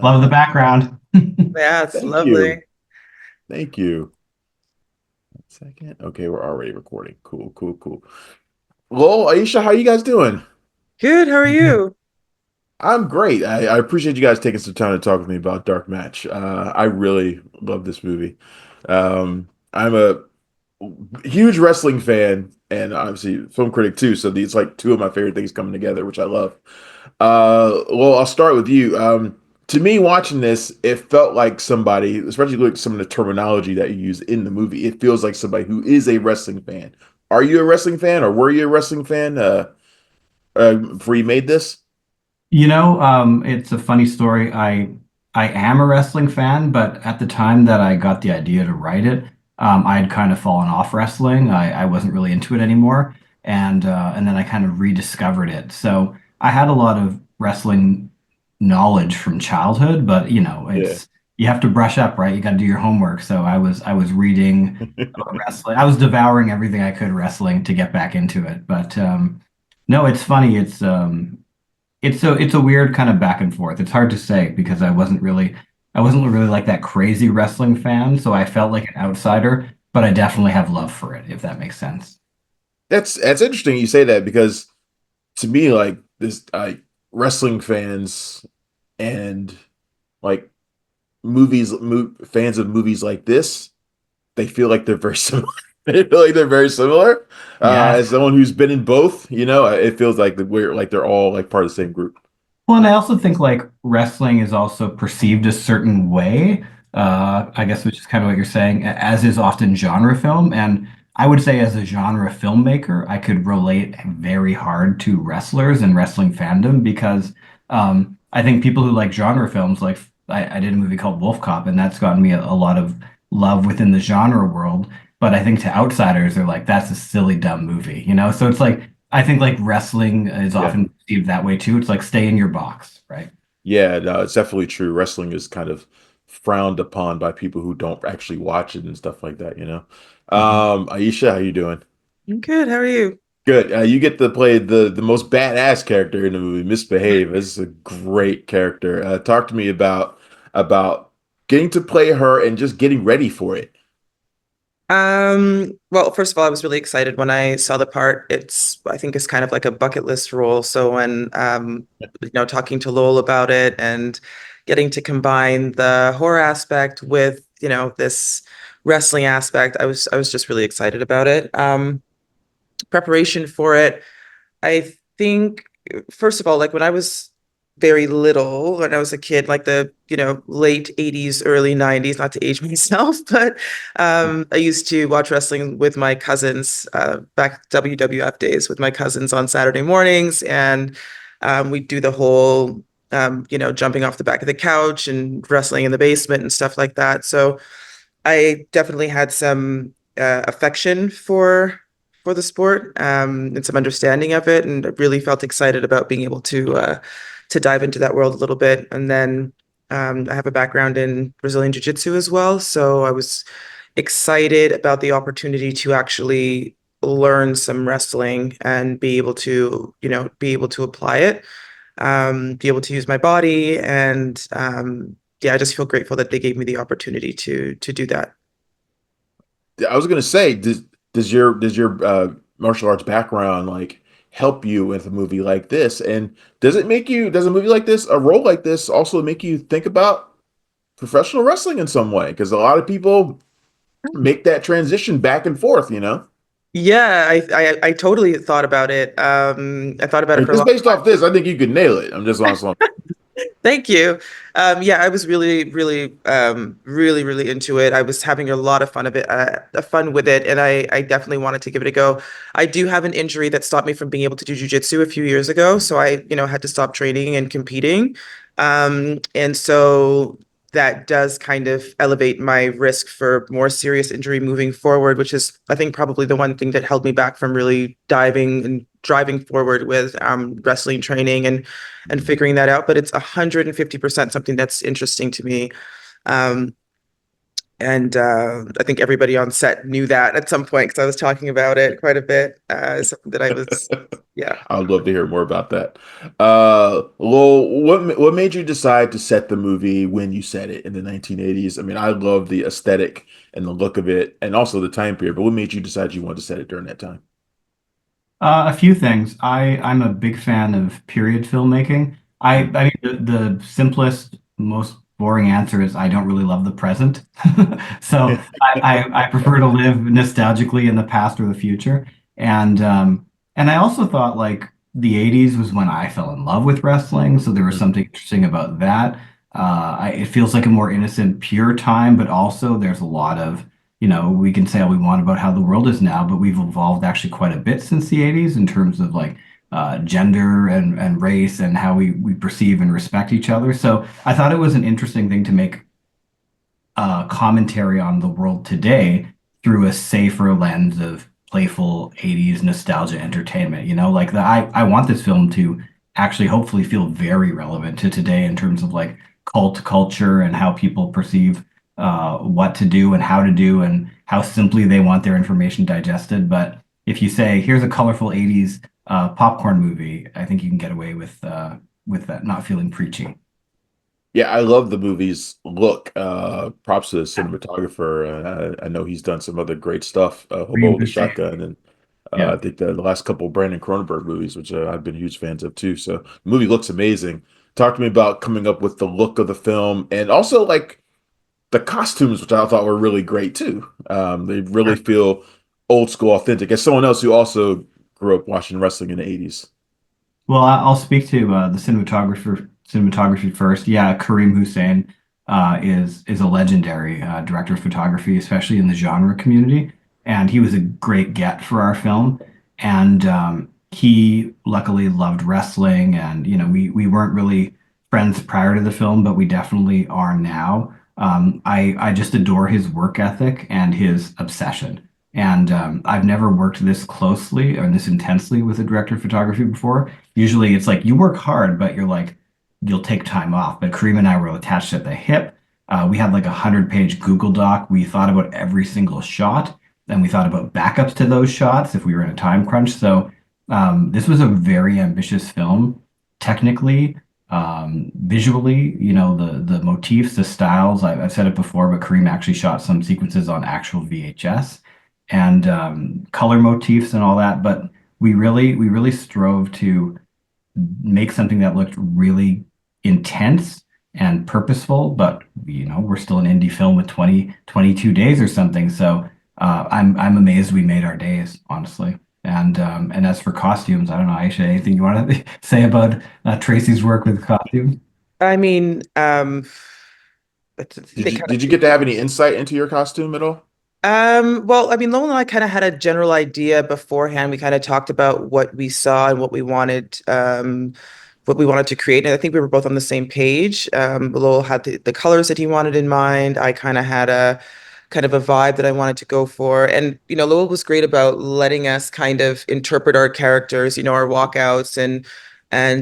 Love the background. Yeah, it's Thank you. lovely. Thank you. 1 second. Okay, we're already recording. Cool, cool, cool. Well, Aisha, how you guys doing? Good, how are you? I'm great. I appreciate you guys taking some time to talk with me about Dark Match. I really love this movie. I'm a huge wrestling fan and obviously film critic too. So these like two of my favorite things coming together, which I love. Well, I'll start with you. To me, watching this, it felt like somebody, especially like some of the terminology that you use in the movie, it feels like somebody who is a wrestling fan. Are you a wrestling fan, or were you a wrestling fan before you made this? It's a funny story. I am a wrestling fan, but at the time that I got the idea to write it, I had kind of fallen off wrestling. I wasn't really into it anymore, and then I kind of rediscovered it. So I had a lot of wrestling knowledge from childhood, but Yeah. it's you have to brush up, right? You got to do your homework. So I was reading about wrestling. I was devouring everything I could wrestling to get back into it. But no, it's funny. It's a weird kind of back and forth. It's hard to say because I wasn't really like that crazy wrestling fan, so I felt like an outsider, but I definitely have love for it, if that makes sense. That's interesting you say that because to me, like this, wrestling fans and like fans of movies like this, they feel like they're very similar. They feel like they're very similar. Yeah. As someone who's been in both, it feels like we're like they're all like part of the same group. Well, and I also think like wrestling is also perceived a certain way. I guess which is kind of what you're saying, as is often genre film. And I would say as a genre filmmaker, I could relate very hard to wrestlers and wrestling fandom because I think people who like genre films, like I did a movie called Wolf Cop, and that's gotten me a lot of love within the genre world. But I think to outsiders, they're like, that's a silly, dumb movie, you know? So it's like I think like wrestling is Yeah, often perceived that way too. It's like stay in your box, right? yeah, no, it's definitely true. Wrestling is kind of frowned upon by people who don't actually watch it and stuff like that. Mhm. Aisha, how you doing? I'm good, how are you? Good. You get to play the most badass character in the movie, Misbehave. This is a great character. Talk to me about getting to play her and just getting ready for it. Well, first of all, I was really excited when I saw the part. I think it's kind of like a bucket list role. So when, talking to Lowell about it and getting to combine the horror aspect with, this wrestling aspect, I was just really excited about it. Preparation for it. I think, first of all, like when I was very little, when I was a kid, like the, late 80s, early 90s, not to age myself, but I used to watch wrestling with my cousins, back WWF days with my cousins on Saturday mornings. And we'd do the whole, jumping off the back of the couch and wrestling in the basement and stuff like that. So I definitely had some affection for the sport, and some understanding of it, and really felt excited about being able to dive into that world a little bit. And then I have a background in Brazilian jiu-jitsu as well, so I was excited about the opportunity to actually learn some wrestling and be able to apply it, be able to use my body, and yeah, I just feel grateful that they gave me the opportunity to do that. I was gonna say, does your martial arts background like help you with a movie like this? And does a movie like this, a role like this, also make you think about professional wrestling in some way? Because a lot of people make that transition back and forth. Yeah, I totally thought about it. I thought about I it mean, for a just long based time. off this, I think you could nail it. I'm just on some. Thank you. Yeah, I was really, really, really, really into it. I was having a lot of fun with it, and I definitely wanted to give it a go. I do have an injury that stopped me from being able to do jujitsu a few years ago, so I, had to stop training and competing. And so that does kind of elevate my risk for more serious injury moving forward, which is, I think, probably the one thing that held me back from really diving and driving forward with wrestling training and figuring that out. But it's 150% something that's interesting to me. Um, And I think everybody on set knew that at some point because I was talking about it quite a bit. Something that I was, yeah. I would love to hear more about that. Well, what made you decide to set the movie when you set it in the 1980s? I mean, I love the aesthetic and the look of it, and also the time period. But what made you decide you wanted to set it during that time? A few things. I'm a big fan of period filmmaking. Mm. I mean the simplest, most boring answer is I don't really love the present. So I prefer to live nostalgically in the past or the future. And I also thought like the 80s was when I fell in love with wrestling, so there was something interesting about that. It feels like a more innocent, pure time, but also there's a lot of we can say all we want about how the world is now, but we've evolved actually quite a bit since the 80s in terms of like gender and race and how we perceive and respect each other. So I thought it was an interesting thing to make commentary on the world today through a safer lens of playful 80s nostalgia entertainment. Like I want this film to actually hopefully feel very relevant to today in terms of like cult culture and how people perceive what to do and how to do and how simply they want their information digested. But if you say, here's a colorful 80s popcorn movie, I think you can get away with that not feeling preachy. Yeah, I love the movie's look. Props to the cinematographer. I know he's done some other great stuff. Hobo Dream with the the same. Shotgun, and Yeah. I think the last couple of Brandon Cronenberg movies, which I've been huge fans of too. So the movie looks amazing. Talk to me about coming up with the look of the film, and also like the costumes, which I thought were really great too. They really feel old school, authentic. As someone else who also grew up watching wrestling in the 80s. Well, I'll speak to the cinematography first. Yeah, Kareem Hussein is a legendary director of photography, especially in the genre community, and he was a great get for our film. And he luckily loved wrestling, and we weren't really friends prior to the film, but we definitely are now. I just adore his work ethic and his obsession. And I've never worked this closely or this intensely with a director of photography before. Usually it's like you work hard, but you'll take time off. But Kareem and I were attached at the hip. We had like 100-page Google Doc. We thought about every single shot, and we thought about backups to those shots if we were in a time crunch. So this was a very ambitious film, technically, visually. The motifs, the styles. I've said it before, but Kareem actually shot some sequences on actual VHS and color motifs and all that. But we really strove to make something that looked really intense and purposeful, but we're still an indie film with 22 days or something. So I'm amazed we made our days, honestly. And as for costumes, I don't know, Aisha, anything you want to say about Tracy's work with costumes? I mean, Did they you kind did you get to have any insight into your costume at all? well, I mean, Lowell and I kind of had a general idea beforehand. We kind of talked about what we saw and what we wanted to create. And I think we were both on the same page. Lowell had the colors that he wanted in mind. I kind of had a kind of a vibe that I wanted to go for. And, Lowell was great about letting us kind of interpret our characters, our walkouts and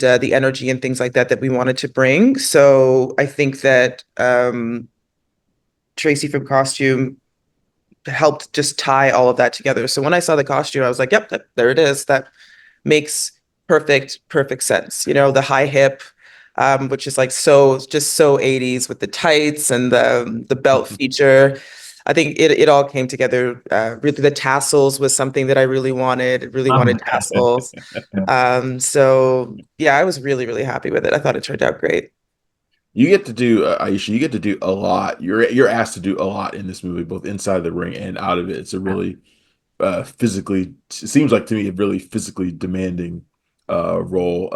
the energy and things like that that we wanted to bring. So I think that Tracy from costume helped just tie all of that together. So when I saw the costume, I was like, yep, there it is. That makes perfect sense. The high hip, which is like so 80s with the tights and the belt feature. I think it all came together. Really, the tassels was something that I really Love wanted that. tassels. Yeah. So yeah, I was really happy with it. I thought it turned out great. You get to do, Aisha, you get to do a lot. You're asked to do a lot in this movie, both inside the ring and out of it. It's a really physically, it seems like to me, a really physically demanding role.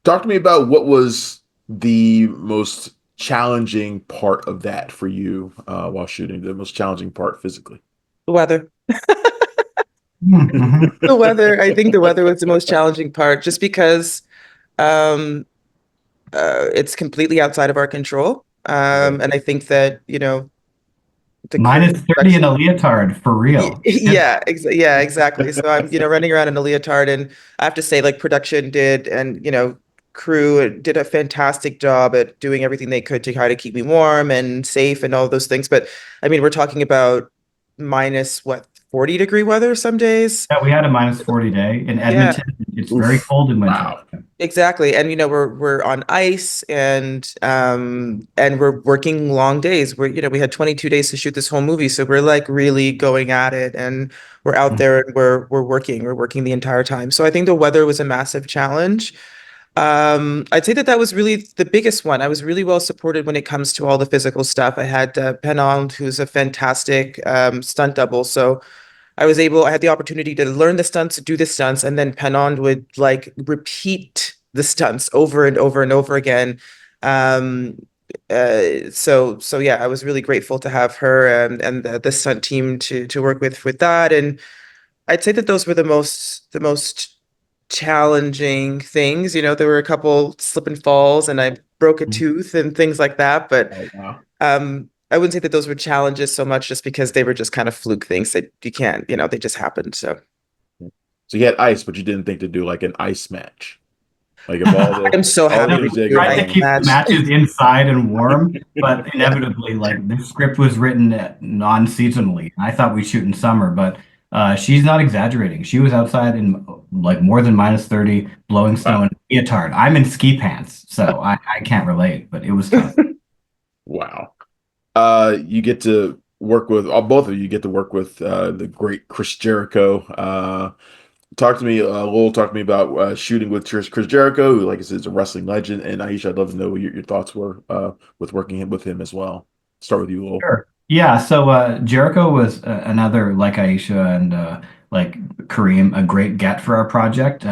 Talk to me about what was the most challenging part of that for you while shooting, the most challenging part physically. The weather. Mhm. The weather. I think the weather was the most challenging part, just because um, it's completely outside of our control. Okay. And I think that, the crew Minus 30 in actually, a leotard for real. yeah, exactly. So I'm, running around in a leotard, and I have to say, like, production did, and, crew did a fantastic job at doing everything they could to try to keep me warm and safe and all those things. But I mean, we're talking about minus what, 40-degree weather some days. Yeah, we had a -40 day in Yeah. Edmonton. It's very Oof. cold in winter. Wow. Exactly. And we're on ice and we're working long days. We had 22 days to shoot this whole movie. So we're like really going at it and we're out there and we're working the entire time. So I think the weather was a massive challenge. I'd say that was really the biggest one. I was really well supported when it comes to all the physical stuff. I had Penald, who's a fantastic stunt double. So I had the opportunity to learn the stunts, do the stunts, and then Penond would like repeat the stunts over and over and over again. Um, so yeah, I was really grateful to have her and the stunt team to work with that. And I'd say that those were the most challenging things. There were a couple slip and falls, and I broke a tooth and things like that. But Oh, wow. I wouldn't say that those were challenges so much just because they were just kind of fluke things that you can't, they just happened. So So you had ice, but you didn't think to do like an ice match. Like if all the I'm so all the happy No, we we things that did go an tried to ice wrong. keep the match. matches inside and warm, but inevitably, like the script was written non-seasonally. I thought we'd shoot in summer, but she's not exaggerating. She was outside in like more than -30, blowing snow Wow. in a leotard. I'm in ski pants, so I can't relate, but it was tough. Wow. You get to work with both of you get to work with the great Chris Jericho. Talk to me, Lowell. Talk to me about shooting with Chris Jericho, who, like I said, is a wrestling legend. And Ayisha, I'd love to know what your thoughts were with working with him as well. Start with you, Lowell. Sure. Yeah, so Jericho was another, like Aisha and like Kareem, a great get for our project.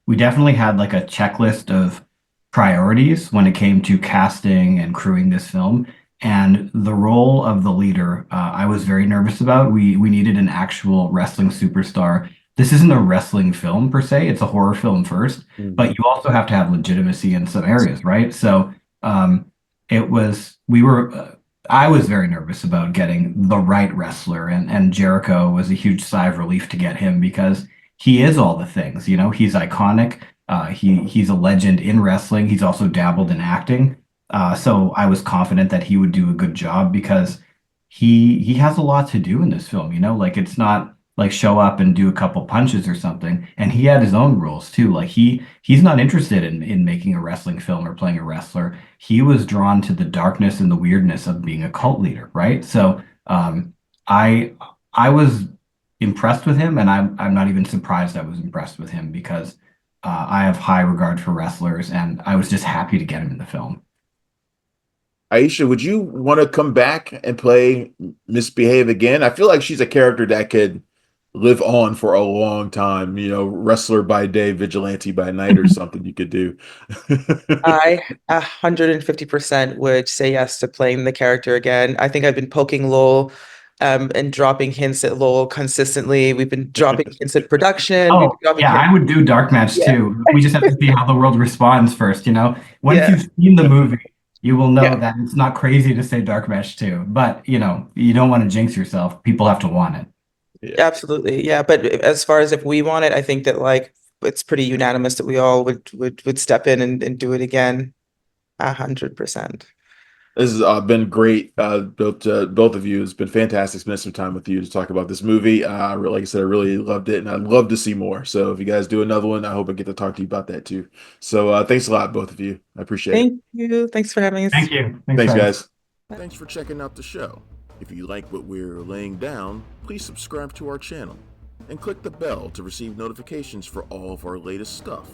We definitely had like a checklist of priorities when it came to casting and crewing this film. And the role of the leader, I was very nervous about. We needed an actual wrestling superstar. This isn't a wrestling film per se, it's a horror film first, but Mhm. you also have to have legitimacy in some areas, right? So it was, we were, I was very nervous about getting the right wrestler, and Jericho was a huge sigh of relief to get him because he is all the things. He's iconic. He's a legend in wrestling. He's also dabbled in acting. So I was confident that he would do a good job because he has a lot to do in this film. Like it's not like show up and do a couple punches or something. And he had his own rules too. Like he's not interested in making a wrestling film or playing a wrestler. He was drawn to the darkness and the weirdness of being a cult leader, right? So I I was impressed with him, and I'm not even surprised I was impressed with him because I have high regard for wrestlers, and I was just happy to get him in the film. Aisha, would you want to come back and play Misbehave again? I feel like she's a character that could live on for a long time. Wrestler by day, vigilante by night, or something you could do. I 150% would say yes to playing the character again. I think I've been poking Lowell and dropping hints at Lowell consistently. We've been dropping hints at production. We've Oh, been dropping yeah, hints. I would do Dark Match Yeah. too. We just have to see how the world responds first. Once Yeah. you've seen the movie, you will know Yeah. that it's not crazy to say Dark Match too. But, you don't want to jinx yourself. People have to want it. Yeah. Absolutely. Yeah. But as far as if we want it, I think that like it's pretty unanimous that we all would step in and do it again. 100%. This has been great. Both of you. It's been fantastic spending some time with you to talk about this movie. Like I said, I really loved it, and I'd love to see more. So if you guys do another one, I hope I get to talk to you about that too. So thanks a lot, both of you. I appreciate it. Thank you. Thanks for having us. Thank you. Thanks, Thanks, guys. guys. Thanks for checking out the show. If you like what we're laying down, please subscribe to our channel and click the bell to receive notifications for all of our latest stuff.